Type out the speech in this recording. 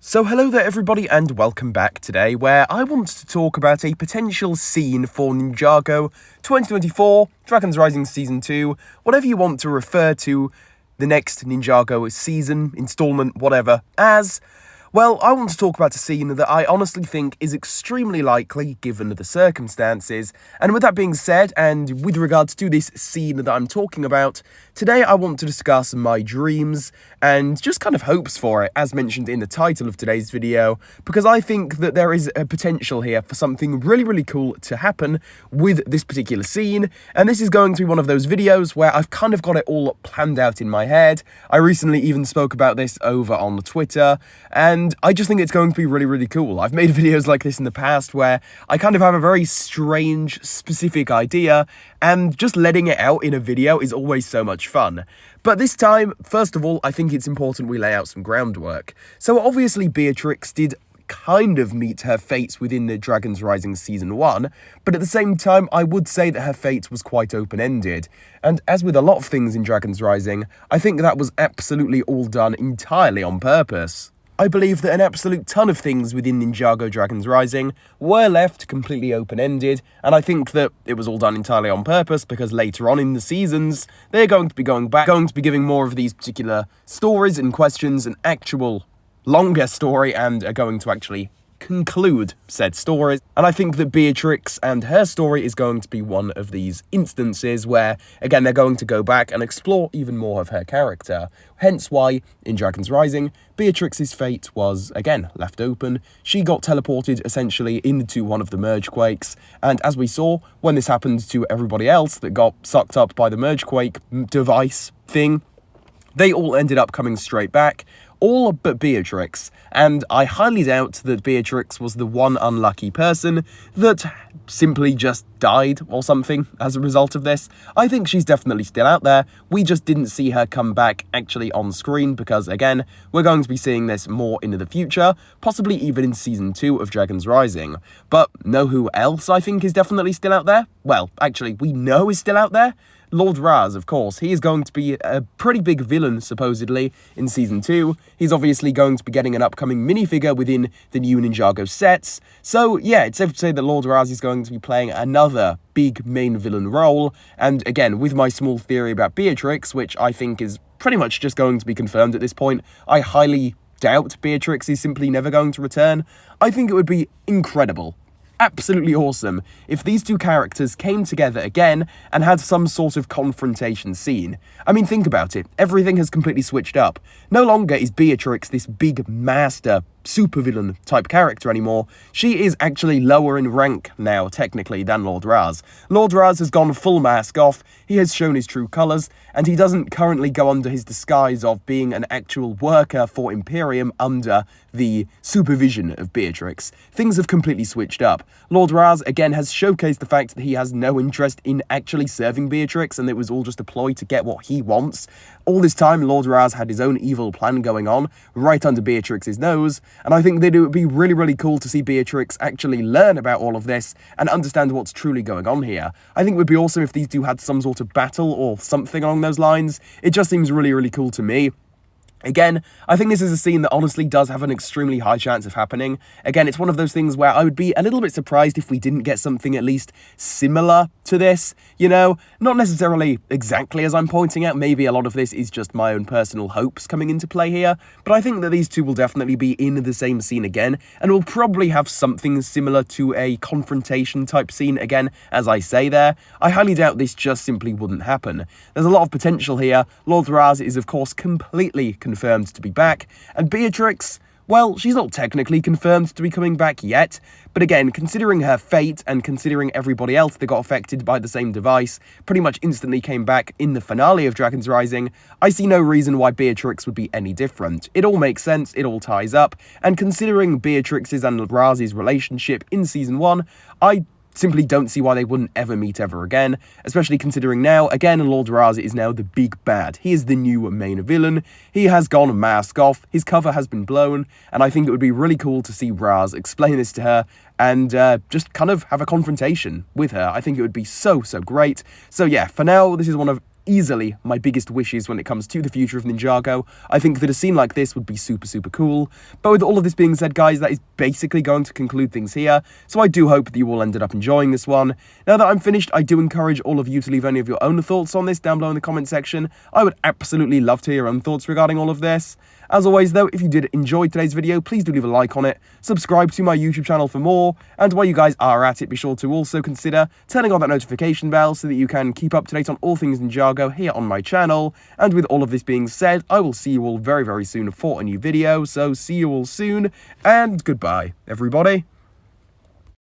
So hello there everybody and welcome back today, where I want to talk about a potential scene for Ninjago 2024, Dragons Rising Season 2, whatever you want to refer to the next Ninjago season, installment, whatever, as. Well, I want to talk about a scene that I honestly think is extremely likely given the circumstances. And with that being said, and with regards to this scene that I'm talking about, today I want to discuss my dreams and just kind of hopes for it, as mentioned in the title of today's video, because I think that there is a potential here for something really cool to happen with this particular scene. And this is going to be one of those videos where I've kind of got it all planned out in my head. I recently even spoke about this over on Twitter, and I just think it's going to be really cool. I've made videos like this in the past where I kind of have a very strange, specific idea, and just letting it out in a video is always so much fun. But this time, first of all, I think it's important we lay out some groundwork. So obviously Beatrix did kind of meet her fates within the Dragons Rising Season 1, but at the same time, I would say that her fate was quite open-ended. And as with a lot of things in Dragons Rising, I think that was absolutely all done entirely on purpose. I believe that an absolute ton of things within Ninjago Dragons Rising were left completely open-ended, and I think that it was all done entirely on purpose because later on in the seasons, they're going to be going to be giving more of these particular stories and questions an actual longer story, and are going to actually conclude said stories. And I think that Beatrix and her story is going to be one of these instances where, again, they're going to go back and explore even more of her character. Hence why, in Dragons Rising, Beatrix's fate was, again, left open. She got teleported, essentially, into one of the Mergequakes, and as we saw, when this happened to everybody else that got sucked up by the Mergequake device thing, they all ended up coming straight back, all but Beatrix, and I highly doubt that Beatrix was the one unlucky person that simply just died or something as a result of this. I think she's definitely still out there. We just didn't see her come back actually on screen because, again, we're going to be seeing this more into the future, possibly even in Season 2 of Dragons Rising. But know who else I think is definitely still out there? Well, actually, we know is still out there. Lord Raz, of course. He is going to be a pretty big villain, supposedly, in Season 2. He's obviously going to be getting an upcoming minifigure within the new Ninjago sets. So, yeah, it's safe to say that Lord Raz is going to be playing another big main villain role. And, again, with my small theory about Beatrix, which I think is pretty much just going to be confirmed at this point, I highly doubt Beatrix is simply never going to return. I think it would be incredible, absolutely awesome, if these two characters came together again and had some sort of confrontation scene. I mean, think about it. Everything has completely switched up. No longer is Beatrix this big master supervillain type character anymore. She is actually lower in rank now, technically, than Lord Raz. Lord Raz has gone full mask off, he has shown his true colours, and he doesn't currently go under his disguise of being an actual worker for Imperium under the supervision of Beatrix. Things have completely switched up. Lord Raz, again, has showcased the fact that he has no interest in actually serving Beatrix, and it was all just a ploy to get what he wants. All this time, Lord Raz had his own evil plan going on, right under Beatrix's nose, and I think that it would be really cool to see Beatrix actually learn about all of this and understand what's truly going on here. I think it would be awesome if these two had some sort of battle or something along those lines. It just seems really cool to me. Again, I think this is a scene that honestly does have an extremely high chance of happening. Again, it's one of those things where I would be a little bit surprised if we didn't get something at least similar to this, you know? Not necessarily exactly as I'm pointing out, maybe a lot of this is just my own personal hopes coming into play here, but I think that these two will definitely be in the same scene again, and will probably have something similar to a confrontation type scene again, as I say there. I highly doubt this just simply wouldn't happen. There's a lot of potential here. Lord Raz is of course completely confirmed to be back, and Beatrix, well, she's not technically confirmed to be coming back yet, but again, considering her fate and considering everybody else that got affected by the same device pretty much instantly came back in the finale of Dragons Rising, I see no reason why Beatrix would be any different. It all makes sense, it all ties up, and considering Beatrix's and Raz's relationship in Season 1, I simply don't see why they wouldn't ever meet ever again, especially considering now, again, Lord Raz is now the big bad. He is the new main villain. He has gone mask off, his cover has been blown, and I think it would be really cool to see Raz explain this to her and just kind of have a confrontation with her. I think it would be so great. So yeah, for now, this is one of easily my biggest wishes when it comes to the future of Ninjago. I think that a scene like this would be super, super cool. But with all of this being said, guys, that is basically going to conclude things here. So I do hope that you all ended up enjoying this one. Now that I'm finished, I do encourage all of you to leave any of your own thoughts on this down below in the comment section. I would absolutely love to hear your own thoughts regarding all of this. As always though, if you did enjoy today's video, please do leave a like on it, subscribe to my YouTube channel for more, and while you guys are at it, be sure to also consider turning on that notification bell so that you can keep up to date on all things Ninjago here on my channel. And with all of this being said, I will see you all very, very soon for a new video, so see you all soon, and goodbye, everybody.